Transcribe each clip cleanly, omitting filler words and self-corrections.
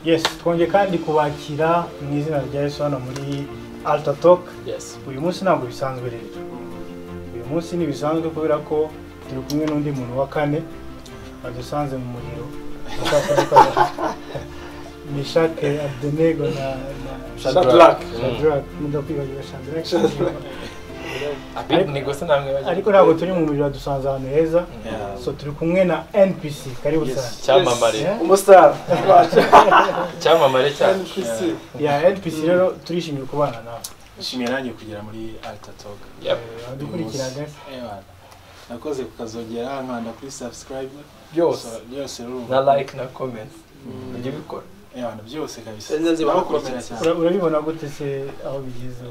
Yes, twongeye kandi kubakira mu izina rya Yesu hano muri Alta Talk. Yes. Uyu munsi ntabwo bisanzwe rero. Uyu munsi ni bisanzwe kubera ko turi kumwe n'undi muntu wa kane badusanze mu muriro. Meshake Abdenego na Shadrach. Ndakwibagira Shadrach. Ariko ntabwo turi mu muriro dusanze ahantu heza. So turi kumwe na NPC. Karibu sana. Cyamamare. Umustar. Cyamamare cyane. NPC. Ya NPC rero turishimiye kubana nawe. Nishimiye nanjye kugera muri Alta Talk. Yep. Dukurikirana. Nakoze kukazogera nkanda kuri subscribe Byose rero na like na comment. Ujye bikora. Byose kabisa. Enze bakurikira cyane. Urabibona gute se aho bigeze?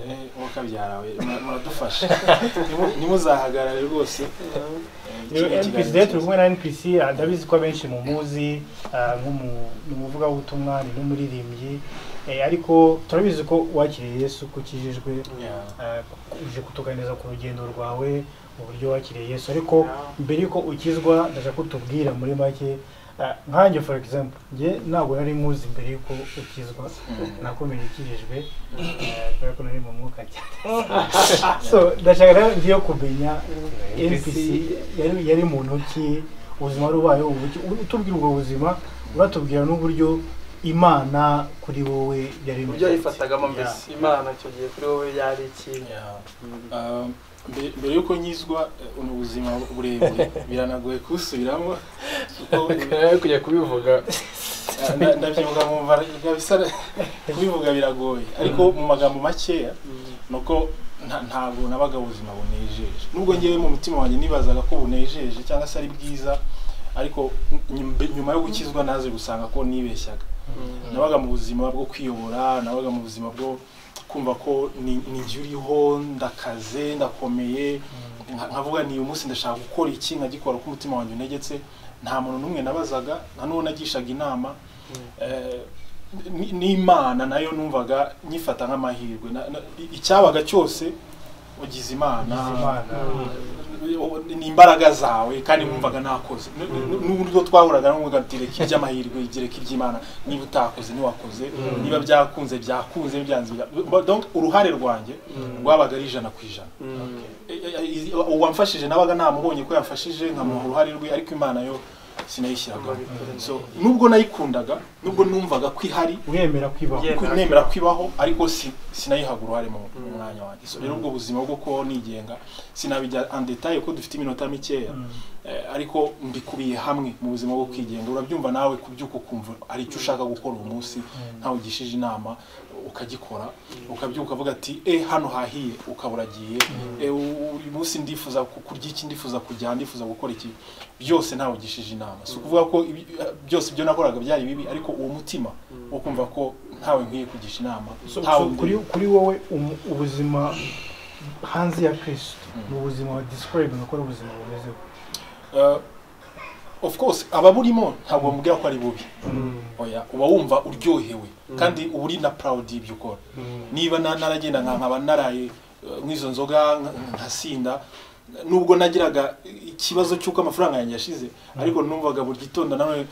Wakabyarawe muradufasha. Nimuzahagarare rwose. NPC rero turi kumwe na NPC ndabizi ko abenshi mu muzi nk'umuvuga butumwa ni n'umuririmbyi ariko turabizi ko wakiriye Yesu kukijijwe uje kutuganiriza ku rugendo rwawe mu buryo wakiriye Yesu ariko mbere yuko ukizwa ndashaka kutubwira muri make nkanjye for example nge ntabwo nari muzi mbere yuko ukizwa nakomeye ikijijwe kubera ko nari mu mwuka cyane so ndashaka rero ngiye kumenya NPC yari muntu ki ubuzima rubayeho utubwira ubwo buzima uratubwira n'uburyo Imana kuri wowe yari buryo yifatagamo mbese Imana cyo giye kuri wowe yari iki mbere yuko nyizwa ubuzima burebure biranagoye kusubiramo kuko kujya kubivuga ndabyivuga mu mvara kubivuga biragoye ariko mu magambo makeya nuko ntabwo nabaga ubuzima bunejeje nubwo ngewe mu mutima wanjye nibazaga ko bunejeje cyangwa se ari bwiza ariko nyuma yo gukizwa naze gusanga ko nibeshyaga nabaga mu buzima bwo kwiyobora nabaga mu buzima bwo kumva ko ni uriho ndakaze ndakomeye nkavuga ni uyu munsi ndashaka gukora iki nkagikora ko umutima wanjye unegetse nta muntu n'umwe nabazaga nta n'uwo nagishaga inama n'Imana nayo numvaga nyifata nk'amahirwe icyabaga cyose ugize Imana ni imbaraga zawe kandi numvaga nakoze n'uburyo twahuraga n'umwuga tireka iby'amahirwe igereka iby'Imana niba utakoze niwakoze niba byakunze byanze donc uruhare rwanjye rwabaga ari 100%. Uwamfashije nabaga namubonye ko yamfashije nkamuha uruhare rwe ariko Imana yo sinayishyiraga so nubwo nayikundaga nubwo numvaga kwihari nemera kwibaho ariko sinayihaga uruhare mu mwanya wanjye so rero ubwo buzima bwo ko nigenga sinabijya en detail ko dufite iminota mikeya ariko mbikubiye hamwe mu buzima bwo kwigenga urabyumva nawe kubyuko kumva ari icyo ushaka gukora uyu munsi ntawe ugishije inama ukagikora ukabyuka uvuga ati hano hahiye ukaburagiye uyu munsi ndifuza kurya iki ndifuza kujya ndifuza gukora iki byose ntawe ugishije inama so kuvuga ko byose byo nakoraga byari bibi ariko uwo mutima wo kumva ko ntawe nkwiye kugisha inama kuri wowe ubuzima hanze ya Kristo mu buzima wa describe nakora ubuzima bumeze of course ababurimo ntabwo mubwira ko ari bubi oya uba wumva uryohewe kandi uba uri na proud y'ibyo ukora niba naragenda nkaba naraye nk'izo nzoga nkasinda nubwo nagiraga ikibazo cy'uko amafaranga yanjye yashize ariko numvaga buri gitondo nawe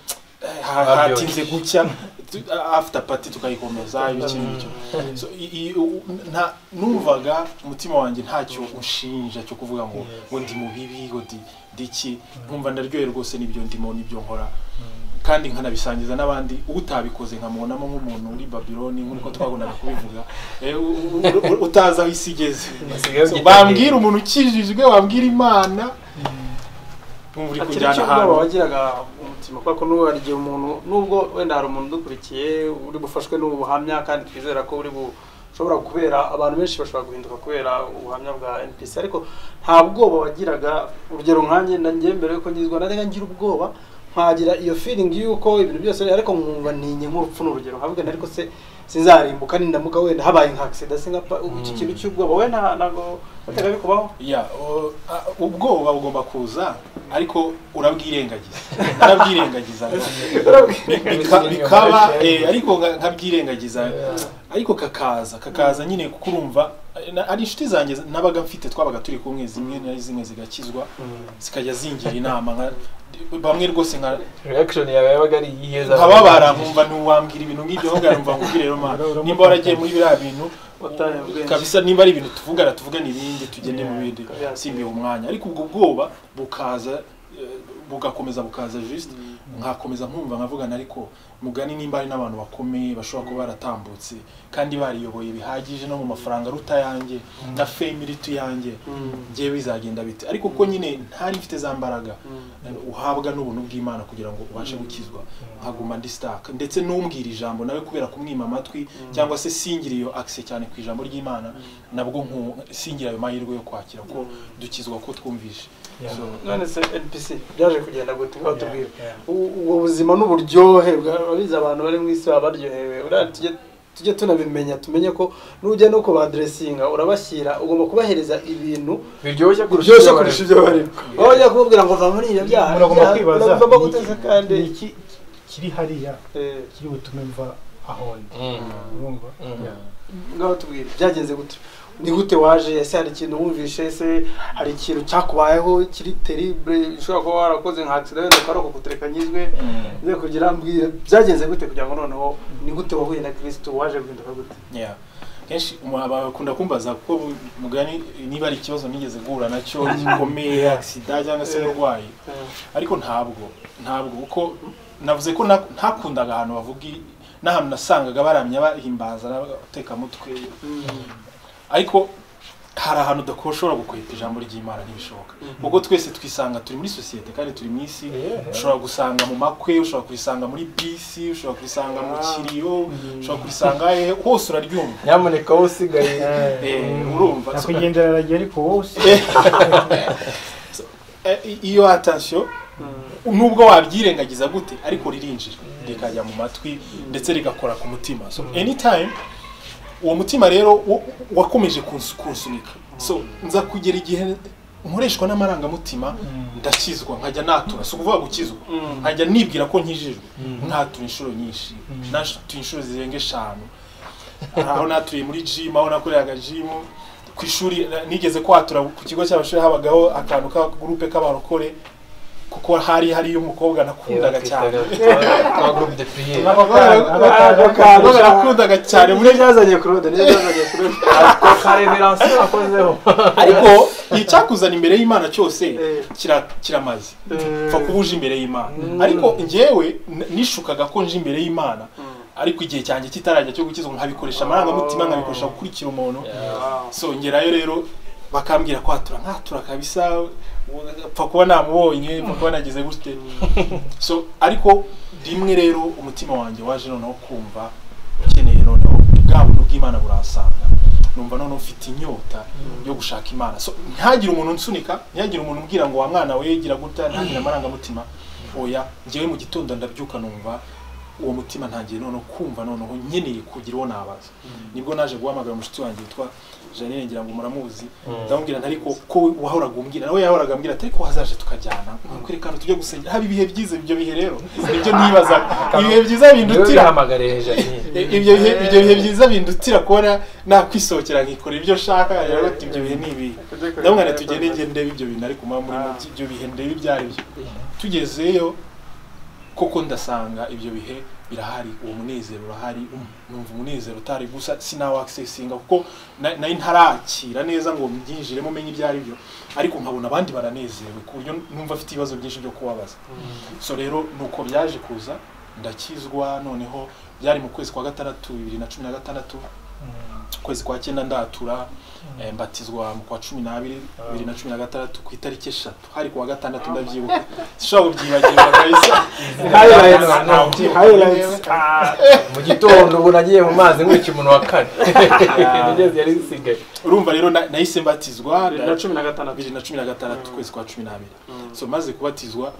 hatinze gucya after party tukayikomeza ibiki so numvaga umutima wanjye ntacyo ushinja cyo kuvuga ngo ndi mu bibi ngo diki nkumva ndaryoye rwose nibyo ndimo nibyo nkora kandi nkanabisangiza n'abandi utabikoze nkamubonamo nk'umuntu uri Babyloni nk'uko twagonaga kubivuga utaza aho isi igeze bambwira umuntu ukijijwe wambwira Imana muri kujyana ahantu wagiraga umutima kwa ko n'uwari gihe umuntu nubwo wenda hari umuntu dukurikiye uri bufashwe n'ubuhamya kandi twizera ko uri bushobora kubera abantu benshi bashobora guhinduka kubera ubuhamya bwa NPC ariko nta bwoba wagiraga urugero nkanje nanjye mbere yuko ngizwa nari ngira ubwoba nkagira iyo feeling yuko ibintu byose ariko nkumva ninye nk'urupfu n'urugero nkavuga ariko se sinzarimbuka nindamuka wenda habaye nka accident singapa iki kintu cy'ubwoba wenda nago batega bikubaho ubwoba bugomba kuza ariko urabwirengagiza narabwirengagiza bikaba ariko nkabyirengagiza ariko kakaza nyine kuko urumva ari inshuti zanjye nabaga mfite twabaga turi kumwe zimwe na zimwe zigakizwa zikajya zingira inama bamwe rwose nka reaction yawe yabaga ari yiheza nkababara nkumva ntiwambwira ibintu nk'ibyo ahubwo numva ngubwire rero mana nimba waragiye muri biriya bintu kabisa nimba ari ibintu tuvugana ibindi tugende mu bindi simbiye umwanya ariko ubwo bwoba bukaza bugakomeza bukaza juste nkakomeza nkumva nkavugana ariko mugani nimba ari n'abantu bakomeye bashobora kuba baratambutse kandi bariyoboye bihagije no mu mafaranga ruta yanjye na family tu yanjye ngiye bizagenda bite ariko ko nyine ntari mfite za mbaraga uhabwa n'ubuntu bw'Imana kugira ngo ubashe gukizwa nkaguma ndi stack ndetse n'umbwira ijambo nawe kubera kumwima amatwi cyangwa se singira iyo access cyane ku ijambo ry'Imana nabwo singira ayo mahirwe yo kwakira ko dukizwa ko twumvishe none se NPC byaje kugenda gute batubwira ubwo buzima n'uburyohe bw'abiza abantu bari mu isi babaryohewe tujye tunabimenya tumenye ko nujya no kuba dressinga urabashyira ugomba kubahereza ibintu biryoshye kurusha ibyo bari bajya kubwira ngo va muri ibyo byaha uragomba kwibaza ugomba guteza kandi iki kiri hariya kiri butume mva aho urumva ngaho tubwire byagenze gute ni gute waje ese hari ikintu wumvishe ese hari ikintu cyakubayeho kiri terrible ushobora kuba warakoze nka accident ukaroko kuterekanyizwe ze kugira mbwira byagenze gute kugira ngo noneho ni gute wahuye na Kristo waje guhinduka gute kenshi abakunda kumbaza ko mugani niba ari ikibazo nigeze guhura nacyo gikomeye accident cyangwa se urwaye ariko ntabwo uko navuze ko ntakundaga ahantu bavugi n'ahantu nasangaga baramya bahimbaza n'abateka mutwe ariko hari ahantu udakoshobora gukweta ijambo ry'Imana ntibishoboka kuko twese twisanga turi muri societe kandi turi mu isi ushobora gusanga mu makwe ushobora kwisanga muri bisi ushobora kwisanga mu kiriyo ushobora kwisanga hose uraryumva nyamuneka usigaye urumva nakugendera aragiye ariko wose iyo attention nubwo wabyirengagiza gute ariko ririnjira rikajya mu matwi ndetse rigakora ku mutima so anytime uwo mutima rero wakomeje kunsunika so nza kugera igihe nkoreshwa n'amarangamutima ndakizwa nkajya natura so kuvuga gukizwa nkajya nibwira ko nkijijwe nkatura inshuro nyinshi natuye inshuro zirenga 5 aho natuye muri gym aho nakoreraga gym ku ishuri nigeze kwatura ku kigo cy'abashuri habagaho akantu ka groupe k'abarokore kuko hari umukobwa nakundaga cyane kwa groupe de prière nakundaga cyane muri byazanye Claude ko reverence akozeho ariko icyakuzana imbere y'Imana cyose kiramaze fa kubuje imbere y'Imana ariko njyewe nishukaga ko nje imbere y'Imana ariko igihe cyanjye kitarajya cyo gukizwa nkabikoresha amarangamutima nkabikoresha gukurikira umuntu so ngerayo rero bakambwira nkatura kabisa pfa kuba namubonye pfa kuba nagize gute so ariko rimwe rero umutima wanjye waje noneho kumva ukeneye noneho bw'abantu bw'Imana burasanga numva noneho ufite inyota yo gushaka Imana so ntagire umuntu nsunika ntagire umuntu umbwira ngo wa mwana we gira gute ntagire amarangamutima oya njyewe mu gitondo ndabyuka numva uwo mutima ntangiye noneho kumva noneho nkeneye kugira uwo nabaza nibwo naje guhamagara umushuti wanjye witwa Janine ngira ngo muramuzi ndamubwira ariko ko wahoraga umbwira nawe yahoraga ambwira ariko wazaje tukajyana kwerekana tujye gusengera haba ibihe byiza ibyo bihe rero ibyo nibaza ibihe byiza bindutira hamagare Janine ibyo bihe byiza bindutira kubona nakwisokera nkikora ibyo shaka rero ibyo bihe nibi ndamwana tugende ndebe ibyo bintu ariko muri ibyo bihe ndebe ibyari byo tugezeyo koko ndasanga ibyo bihe birahari uwo munezero urahari numva umunezero utari gusa sinawa accessinga kuko nayo ntarakira neza ngo mbyinjiremo menye ibyari byo ariko nkabona abandi baranezerewe ku buryo numva afite ibibazo byinshi byo kubabaza so rero nuko byaje kuza ndakizwa noneho byari mu kwezi kwa 6 2016 kwezi kwa 9 ndatura mbatizwa mu kwa 12 2016 ku itariki 3 hari kwa 6 ndabyibuka sishobora kubyibagirwa kabisa highlights mu gitondo ubu nagiye mu mazi nk'iki umuntu wa kane nigeze yari sigaye urumva rero nahise mbatizwa 2016 kwezi kwa 12 so maze kubatizwa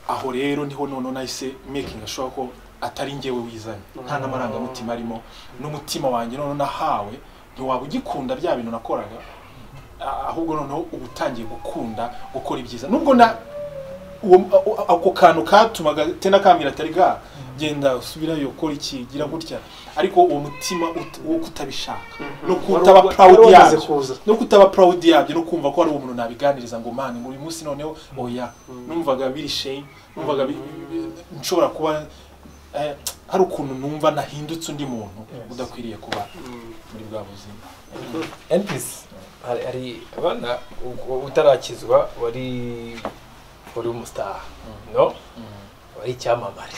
aho rero niho none nahise making sure ko atari njyewe wizanye nta n'amarangamutima arimo n'umutima wanjye none nahawe ntiwaba ugikunda bya bintu nakoraga ahubwo noneho ubutangiye gukunda gukora ibyiza nubwo na ako kantu katumaga tena kamira atari ga genda usubirayo ukora iki gira gutya ariko uwo mutima wo kutabishaka no kutaba proud yabyo no kutaba proud yabyo no kumva ko ari umuntu nabiganiriza ngo mani muri munsi noneho oya numvaga biri shame numvaga nshobora kuba hari ukuntu numva nahindutse undi muntu udakwiriye kuba muri bwa buzima NPC ari abana utarakizwa wari umustar no wari cyamamare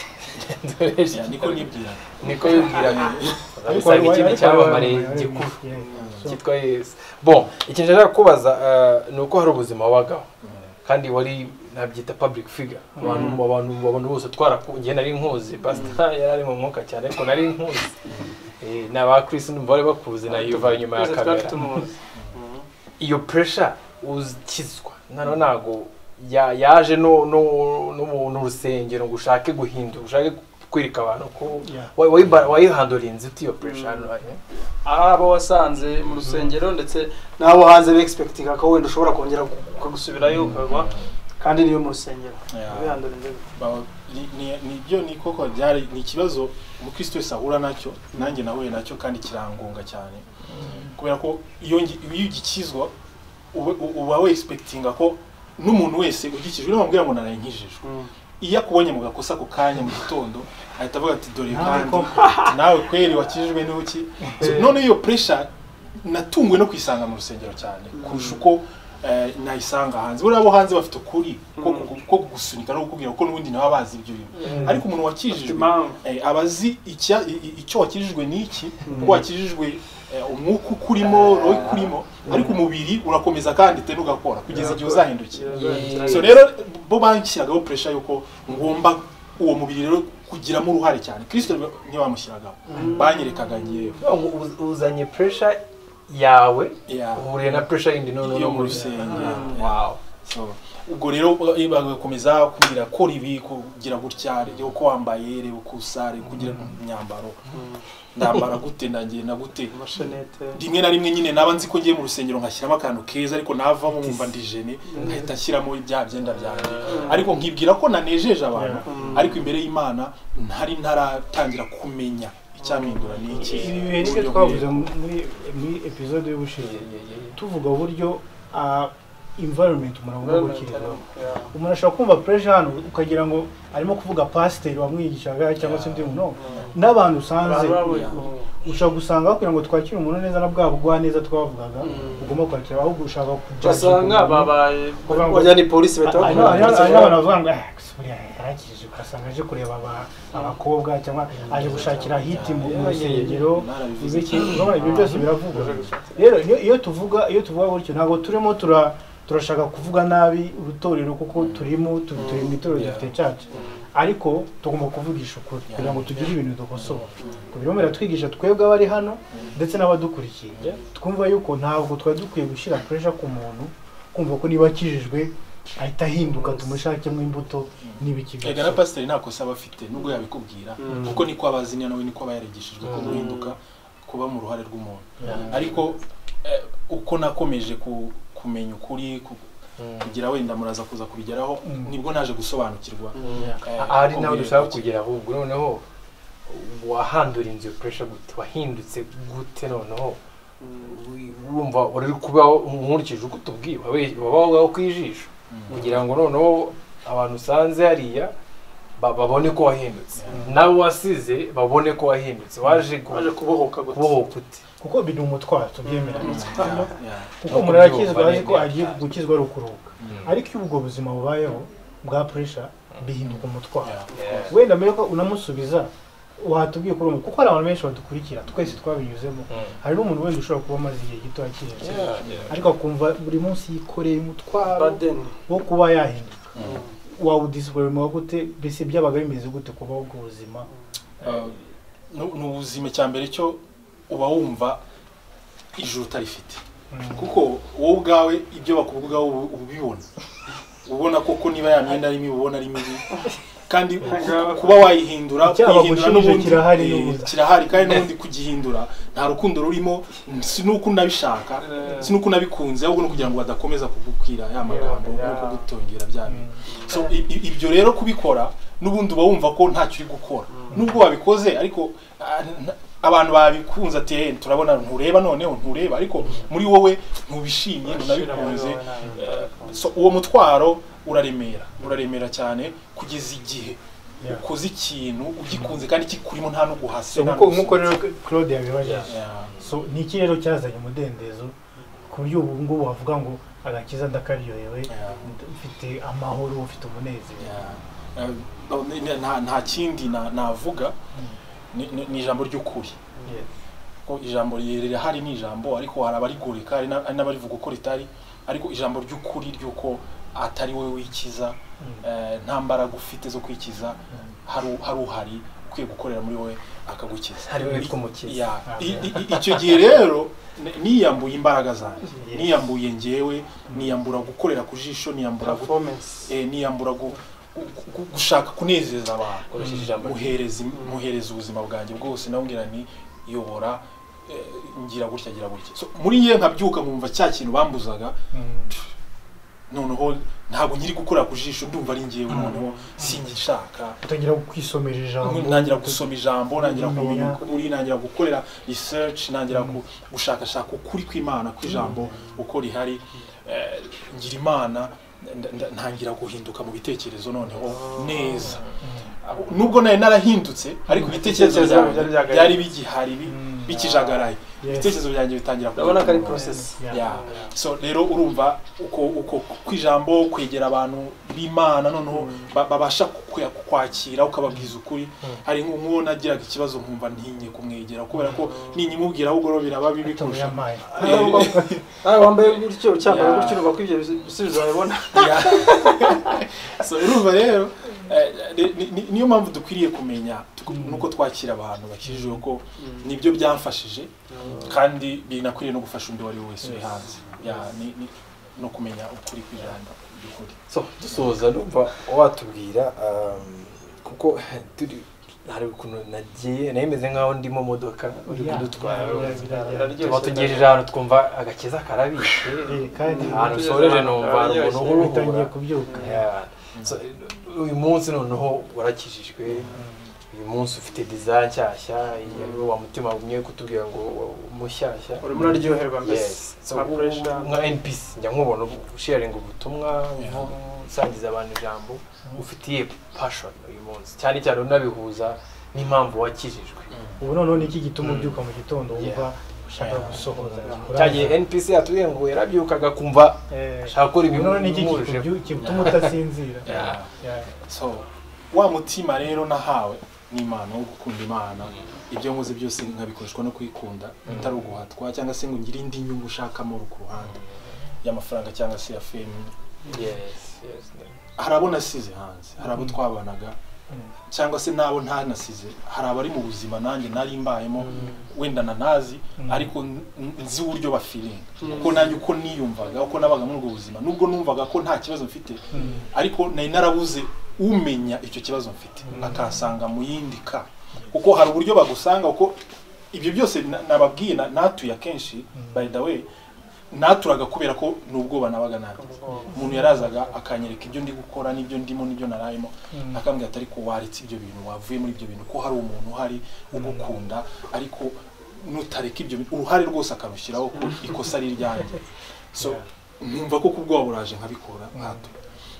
niko yibwira usanga ikindi cyamamare gikuru cyitwa Yesu bon ikintu nshaka kubaza nuko hari ubuzima wagaho kandi wari nabyita public figure abantu bose twarakungiye nari nkuzi pastor yarari mu mwuka cyane ariko nari nkuzi n'aba Chris n'umubare bakuzi na Yuva nyuma ya kamera iyo pressure uzikizwa nago yaje no rusengero ngo ushake guhindura ushake kwirika abantu ko wayihandorinze iyo pressure abo wasanze mu rusengero ndetse nabo hanze expectinga ko wenda ushobora kongera kugusubirayo ukagwa kandi niyo mu rusengero wihandorinze nibyo ni koko byari ni ikibazo umukristo wese ahura nacyo nanjye nahuye nacyo kandi kirangunga cyane kubera ko iyo ugikizwa uba we expectinga ko n'umuntu wese ugikijwe n'amubwira ngo narayinkijijwe iyo akubonye mu gakosa ko kanya mu gitondo ahita avuga ati dore kandi nawe kweri wakijijwe n'uki none iyo pressure natunguwe no kwisanga mu rusengero cyane kurusha uko nayisanga hanze buriya abo hanze bafite ukuri ko gusunika no kukubwira ko n'ubundi nawe abazi ibyo bintu ariko umuntu wakijijwe abazi icyo wakijijwe n'iki ko wakijijwe umwuka ukurimo roho ikurimo ariko umubiri urakomeza kandi te nugakora kugeza igihe uzahindukira so rero bo banshyiragaho pressure yuko ngomba uwo mubiri rero kugiramo uruhare cyane Kristo ntibamushyiragaho banyerekaga ngiye uzanye pressure yawe uhuriye na pressure indi no mu rusengero wow so ubwo rero bagakomeza kugira kora ibi kugira gutya rero ko wambaye rero kusare kugira imyambaro ndambara gute nangiye na gute rimwe na rimwe nyine naba nzi ko ngiye mu rusengero nkashyiramo akantu keza ariko navamo mumva ndijene nkahita nshyiramo ibya byenda byanjye ariko nkibwira ko nanejeje abantu ariko imbere y'Imana ntari ntaratangira kumenya icyamindura n'iki ibi ni twavuze muri episode y'ubushize tuvuga uburyo environment umuntu gukirizaho umuntu ashobora kumva pressure hano ukagira ngo arimo kuvuga pastor wamwigishaga cyangwa se undi muntu n'abantu usanze ushobora gusanga kugira ngo twakire umuntu neza na bwa bugwa neza twavugaga ugomba kwakira ahubwo ushaka kujasanga babaye wajya ni police batavuga abantu bavuga ngo yarakije ukasanga aje kureba abakobwa cyangwa aje gushakira hit mu rusengero ibiki ibyo byose biravugwa rero iyo tuvuga gutyo ntabwo turimo turashaka kuvuga nabi urutorero kuko turi mu itorero dufite church ariko tugomba kuvugisha ukuri kugira ngo tugire ibintu dukosora kubiromera twigisha twebwe abari hano ndetse n'abadukurikiye twumva yuko ntabwo twari dukwiye gushyira pressure ku muntu kumva ko niba akijijwe ahita ahinduka tumushakemo imbuto n'ibiki byose ega na pastor nta kosa bafite nubwo yabikubwira kuko niko abazinya nawe niko abayarigishijwe ko guhinduka kuba mu ruhare rw'umuntu ariko uko nakomeje kumenya ukuri kugira wenda muraza kuza kubigeraho nibwo naje gusobanukirwa ari nawe dushaka kugeraho ubwo noneho wahandurinze pressure gute wahindutse gute noneho urumva uri kubaho nkurikije uko tubwiye babaho kwijisho kugira ngo noneho abantu usanze hariya babone ko wahindutse nawe wasize babone ko wahindutse waje kubohoka gute kuko biri umutwaro tubyemera kuko umuntu arakizwa azi ko agiye gukizwa ari ukuruhuka ariko iyo ubwo buzima bubayeho bwa pressure bihinduka umutwaro wenda mbere ko unamusubiza wahatubwiye kuri kuko hari abantu benshi badukurikira twese twabinyuzemo hari n'umuntu wenda ushobora kuba amaze igihe gito akijije ariko akumva buri munsi yikoreye umutwaro wo kuba yahinduka wawudisipurima gute mbese byabaga bimeze gute kubaho ubwo buzima ni ubuzima cya mbere cyo uba wumva ijuru utarifite kuko wowe ubwawe ibyo bakuvugaho ubibona ubona koko niba ya myenda arimo ubona ari mibi kandi kuba wayihindura n'ubundi kirahari kandi n'ubundi kugihindura nta rukundo rurimo, si nuko unabishaka si nuko unabikunze ahubwo no kugira ngo badakomeza kugukwira ya magambo no kugutongera bya so ibyo rero kubikora n'ubundi uba wumva ko ntacyo uri gukora nubwo wabikoze ariko abantu babikunze ati turabona ntureba noneho ntureba ariko muri wowe ntubishimye unabikunze so uwo mutwaro uraremera cyane kugeza igihe ukoze ikintu ugikunze kandi kikurimo nta no guhase nkuko rero Claude yabibaje so ni iki rero cyazanye umudendezo ku buryo ubu ngubu wavuga ngo agakiza ndakaryohewe mfite amahoro ufite umunezero nta kindi navuga ni ijambo ry'ukuri ko ijambo rirahari ni ijambo ariko hari abarigoreka hari n'abarivuga uko ritari ariko ijambo ry'ukuri ry'uko atari wowe wikiza nta mbaraga ufite zo kwikiza hari ukwiye gukorera muri wowe akagukiza hari we twumukiza icyo gihe rero niyambuye imbaraga zanjye niyambuye ngewe niyambura gukorera ku jisho niyambura niyambura gushaka kunezeza abantu muhereza ubuzima bwanjye bwose nabwira ni yobora ngira gutya so muri ye nkabyuka nkumva cya kintu bambuzaga noneho ntabwo nyiri gukora ku jisho ndumva ari ngewe noneho singishaka utangira kwisomera ijambo nangira gusoma ijambo nangira kumenya ukuri nangira gukorera research nangira gushakashaka ukuri kw'Imana kw'ijambo uko rihari ngira Imana ntangira guhinduka mu bitekerezo noneho neza nubwo naye narahindutse ariko ibitekerezo byari bigihari bikijagaraye ibitekerezo byanjye bitangira ndabona ko ari process so rero urumva uko kwijambo kwegera abantu b'Imana noneho babasha kwakira ukababwiza ukuri hari nk'uwo nagiraga ikibazo nkumva ntinye kumwegera kubera ko ninyimubwira ahubwo biraba bibi kurusha wambaye gutyo cyangwa gutyo uruba kwibyo bisubizo babona so urumva rero niyo mpamvu dukwiriye kumenya nuko twakira abantu bakijijwe ko nibyo byamfashije kandi binakwiriye no gufasha undi wari wese uri hanze no kumenya ukuri kw'ijambo by'ukuri. So dusoza numva watubwira kuko turi hari ukuntu nagiye nayimeze nkaho ndi mu modoka uri kudutwara tugejeje ahantu twumva agakiza karabishe kandi ahantu soreje numva umuntu utangiye kubyuka uyu munsi noneho warakijijwe uyu munsi ufite design nshyashya wa mutima umwe kutubwira ngo mushyashya uri muraryoherwa mbese nka NPC njya nkubona sharing ubutumwa usangiza abantu ijambo ufitiye passion uyu munsi cyane cyane unabihuza n'impamvu wakijijwe ubu noneho niki gituma ubyuka mu gitondo wumva ushaka gusohoza cyagiye NPC yatuye ngo yarabyukaga kumva ashaka gukora ibintu niki gituma utasinzira so wa mutima rero nahawe n'Imana wo gukunda Imana ibyo nkoze byose nkabikoreshwa no kwikunda utari uguhatwa cyangwa se ngo ngire indi nyungu ushakamo ku ruhande y'amafaranga cyangwa se ya fame. Harabona asize hanze harabo twabanaga cyangwa se nabo ntanasize hari abari mu buzima nanjye nari mbayemo wenda nanazi ariko nzi uburyo bafilinga uko nanjye uko niyumvaga uko nabaga muri ubwo buzima nubwo numvaga ko nta kibazo mfite ariko nari narabuze umenya icyo kibazo mfite akansanga mu yindi ka kuko hari uburyo bagusanga uko ibyo byose nababwiye natuye akenshi by the way naturaga kubera ko nubwo banabaga nabi umuntu yarazaga akanyereka ibyo ndi gukora n'ibyo ndimo n'ibyo narayimo akambwira atari ko waritse ibyo bintu wavuye muri ibyo bintu ko hari umuntu uhari ugukunda ariko nutareka ibyo uruhare rwose akarushyiraho ko ikosa ari ryanjye so numva ko kubwo waburaje nkabikora nkato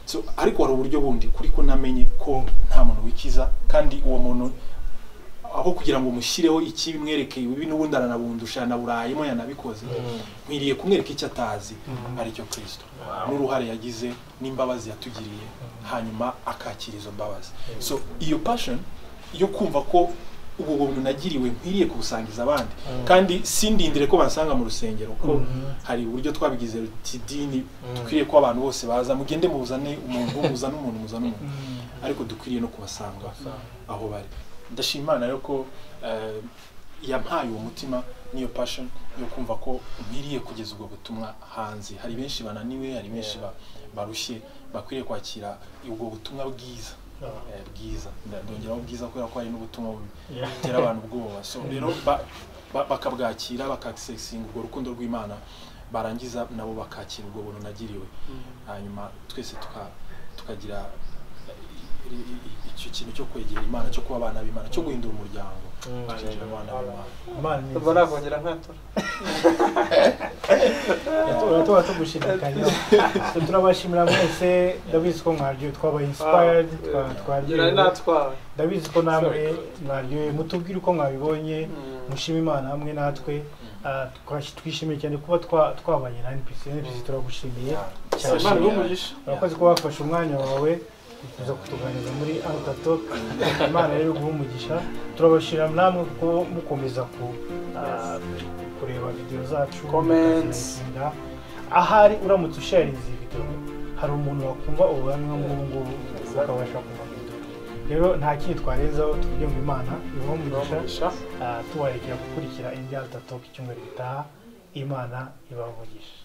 so ariko hari uburyo bundi kuri ko namenye ko nta muntu wikiza kandi uwo muntu aho kugira ngo mushyireho iki bimwerekeye ibi n'ubundi aranabundusha na burayimo yanabikoze nkwiriye kumwereka icyo atazi ari cyo Kristo n'uruhare yagize n'imbabazi yatugiriye hanyuma akakira izo mbabazi so iyo passion yo kumva ko ubwo buntu nagiriwe nkwiriye kubusangiza abandi kandi sindindire ko bansanga mu rusengero ko hari uburyo twabigize tidini dukwiriye ko abantu bose baza mugende muzane umuntu muzana umuntu ariko dukwiriye no kubasanga aho bari. Ndashimana yuko yampaye uwo mutima niyo passion yo kumva ko nkwiriye kugeza ubwo butumwa hanze. Hari benshi bananiwe hari benshi barushye bakwiriye kwakira ubwo butumwa bwiza bwiza ndongeraho bwiza kubera ko hari n'ubutumwa butera abantu ubwoba so rero bakabwakira bakasesinga urwo rukundo rw'Imana barangiza nabo bakakira ubwo buntu nagiriwe hanyuma twese tukagira icyo kintu cyo kwegera Imana cyo kuba abana b'Imana cyo guhindura umuryango Imana barakongera nkatora tuba tugushidikanya turabashimira mwese ndabizi ko mwaryo twabaye inspired ndabizi ko namwe mwaryo mutubwire uko mwabibonye mushima Imana hamwe natwe twishimiye cyane kuba twabanye na NPC turagushimiye cyane urakoze ko wafashe umwanya wawe uza kutuganiriza muri Alta Talk Imana rero guha umugisha turabashira namwe ko mukomeza kureba video zacu comments ahari uramutse usharinga izi video hari umuntu wakumva ubuhamya nk'ubwo ukabasha kumenya rero nta kindi twarenzaho tuvuge ngo Imana ibaho umugisha tuwarekera gukurikira indi Alta Talk icyumweru gitaha Imana ibaho umugisha